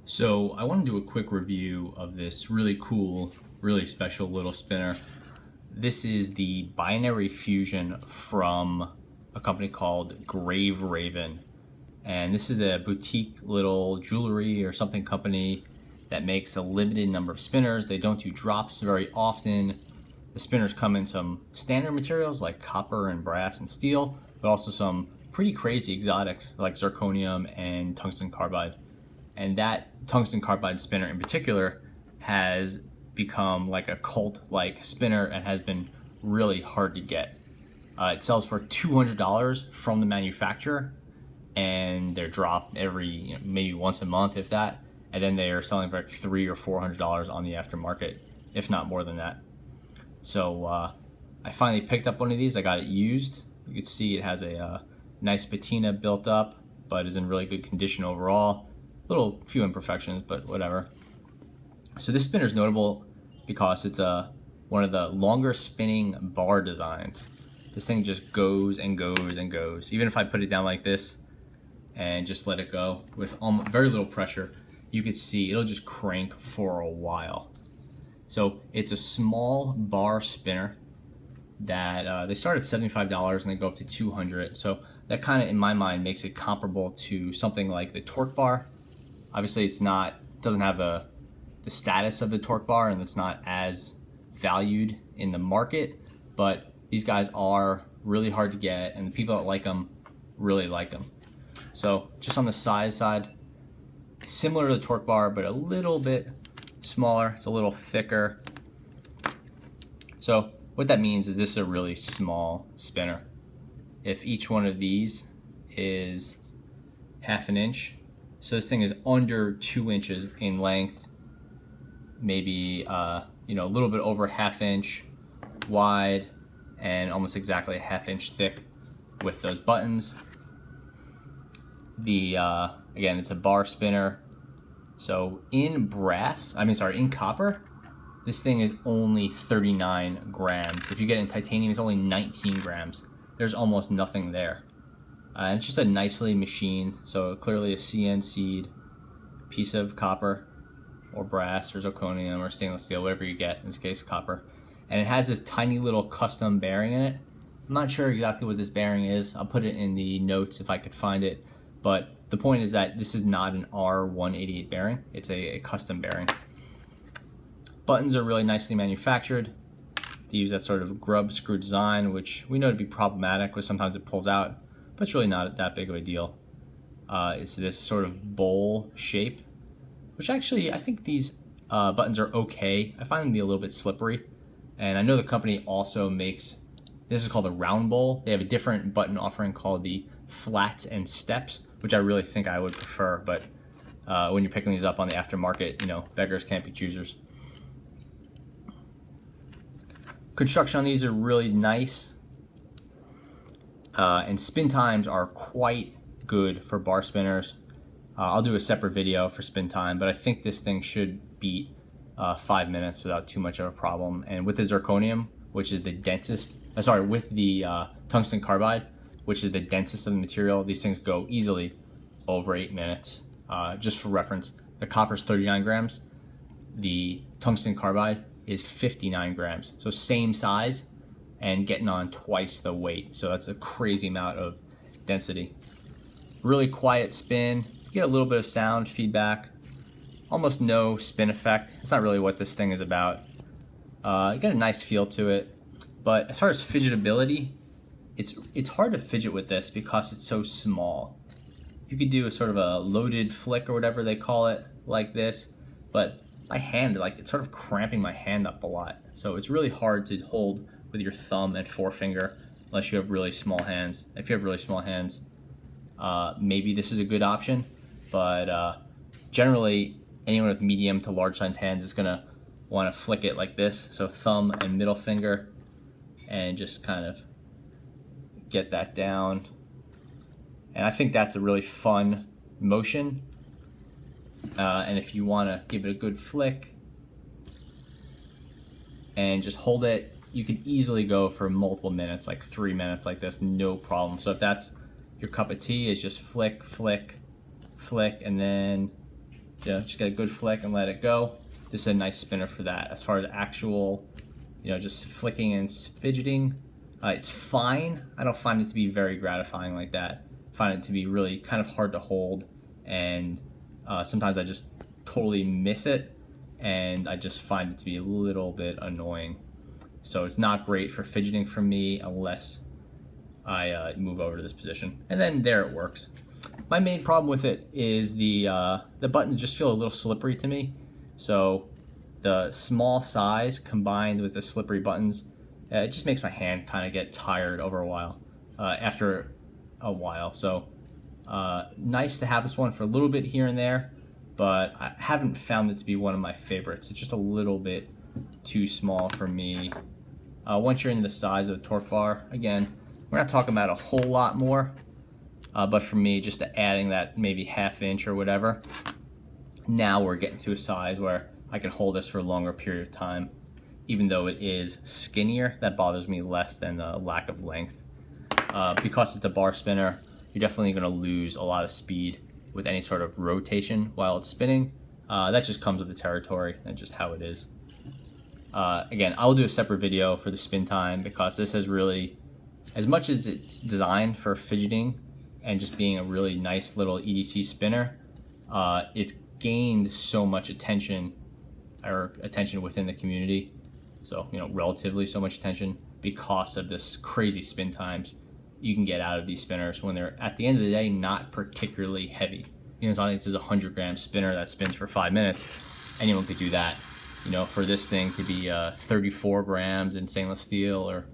So I want to do a quick review of this really cool, really special little spinner. This is the binary fusion from a company called Raven. And this is a boutique little jewelry or something company that makes a limited number of spinners. They don't do drops very often. The spinners come in some standard materials like copper and brass and steel, but also some pretty crazy exotics like zirconium and tungsten carbide. And that tungsten carbide spinner in particular has become like a cult-like spinner and has been really hard to get. It sells for $200 from the manufacturer, and they're dropped every maybe once a month, if that. And then they are selling for like $300 or $400 on the aftermarket, if not more than that. So I finally picked up one of these. I got it used. You can see it has a nice patina built up, but is in really good condition overall. Little few imperfections, but whatever. So this spinner is notable because it's one of the longer spinning bar designs. This thing just goes and goes and goes. Even if I put it down like this and just let it go with very little pressure, you can see it'll just crank for a while. So it's a small bar spinner that they start at $75 and they go up to $200. So that kind of, in my mind, makes it comparable to something like the torque bar. Obviously, doesn't have the status of the torque bar, and it's not as valued in the market. But these guys are really hard to get, and the people that like them really like them. So just on the size side, similar to the torque bar, but a little bit smaller. It's a little thicker. So what that means is this is a really small spinner. If each one of these is half an inch, so this thing is under 2 inches in length, maybe a little bit over ½ inch wide, and almost exactly a ½ inch thick with those buttons. Again, it's a bar spinner. So in copper, this thing is only 39 grams. If you get it in titanium, it's only 19 grams. There's almost nothing there. And it's just a nicely machined, so clearly a CNC'd piece of copper or brass or zirconium or stainless steel, whatever you get, in this case copper. And it has this tiny little custom bearing in it. I'm not sure exactly what this bearing is. I'll put it in the notes if I could find it. But the point is that this is not an R188 bearing. It's a custom bearing. Buttons are really nicely manufactured. They use that sort of grub screw design, which we know to be problematic, because sometimes it pulls out, but it's really not that big of a deal. It's this sort of bowl shape, which actually I think these buttons are okay. I find them to be a little bit slippery. And I know the company also makes, this is called a round bowl. They have a different button offering called the flats and steps, which I really think I would prefer. But when you're picking these up on the aftermarket, beggars can't be choosers. Construction on these are really nice. And spin times are quite good for bar spinners. I'll do a separate video for spin time, but I think this thing should beat 5 minutes without too much of a problem. And with the zirconium, which is the densest, with the tungsten carbide, which is the densest of the material, these things go easily over 8 minutes. Just for reference, the copper's 39 grams, the tungsten carbide is 59 grams. So same size and getting on twice the weight. So that's a crazy amount of density. Really quiet spin. You get a little bit of sound feedback. Almost no spin effect. It's not really what this thing is about. You get a nice feel to it. But as far as fidgetability, it's hard to fidget with this because it's so small. You could do a sort of a loaded flick or whatever they call it like this, but by hand, it's sort of cramping my hand up a lot. So it's really hard to hold with your thumb and forefinger unless you have really small hands. If you have really small hands, maybe this is a good option, but generally anyone with medium to large size hands is gonna want to flick it like this. So thumb and middle finger, and just kind of get that down. And I think that's a really fun motion. And if you want to give it a good flick and just hold it, you can easily go for multiple minutes, like 3 minutes like this, no problem. So if that's your cup of tea, is just flick, flick, flick, and then just get a good flick and let it go. This is a nice spinner for that. As far as actual, just flicking and fidgeting, it's fine. I don't find it to be very gratifying like that. I find it to be really kind of hard to hold, and sometimes I just totally miss it, and I just find it to be a little bit annoying. So it's not great for fidgeting for me unless I move over to this position, and then there it works. My main problem with it is the buttons just feel a little slippery to me. So the small size combined with the slippery buttons, it just makes my hand kind of get tired after a while. So nice to have this one for a little bit here and there, but I haven't found it to be one of my favorites. It's just a little bit too small for me. Once you're in the size of the torque bar, again, we're not talking about a whole lot more, but for me, just adding that maybe ½ inch or whatever, now we're getting to a size where I can hold this for a longer period of time. Even though it is skinnier, that bothers me less than the lack of length. Because it's a bar spinner, you're definitely going to lose a lot of speed with any sort of rotation while it's spinning. That just comes with the territory and just how it is. Again, I'll do a separate video for the spin time, because this has really, as much as it's designed for fidgeting and just being a really nice little EDC spinner, it's gained so much attention within the community. So, relatively so much attention because of this crazy spin times you can get out of these spinners when they're, at the end of the day, not particularly heavy. It's not like this is a 100-gram spinner that spins for 5 minutes. Anyone could do that. For this thing to be 34 grams in stainless steel, or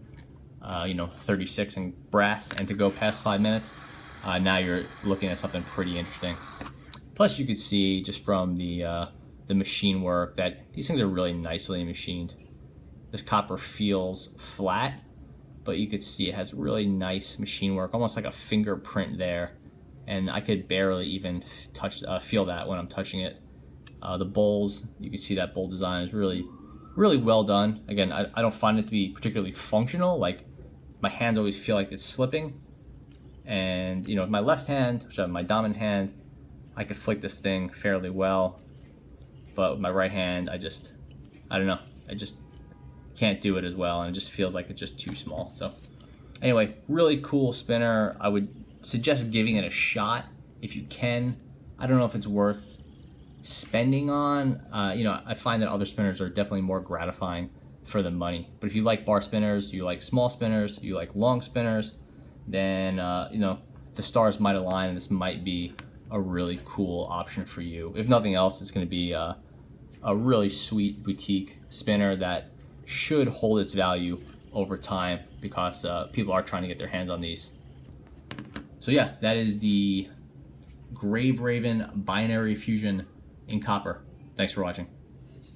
36 in brass, and to go past 5 minutes, now you're looking at something pretty interesting. Plus, you could see just from the machine work that these things are really nicely machined. This copper feels flat, but you could see it has really nice machine work, almost like a fingerprint there. And I could barely even feel that when I'm touching it. The bowls, you can see that bowl design is really, really well done. Again, I don't find it to be particularly functional. Like, my hands always feel like it's slipping. And, with my left hand, which is my dominant hand, I could flick this thing fairly well. But with my right hand, I don't know. I just can't do it as well, and it just feels like it's just too small. So anyway, really cool spinner. I would suggest giving it a shot if you can. I don't know if it's worth spending on. I find that other spinners are definitely more gratifying for the money. But if you like bar spinners, you like small spinners, you like long spinners, then the stars might align, and this might be a really cool option for you. If nothing else, it's going to be a really sweet boutique spinner that should hold its value over time, because people are trying to get their hands on these. So yeah, that is the Grave Raven Binary Fusion in copper. Thanks for watching.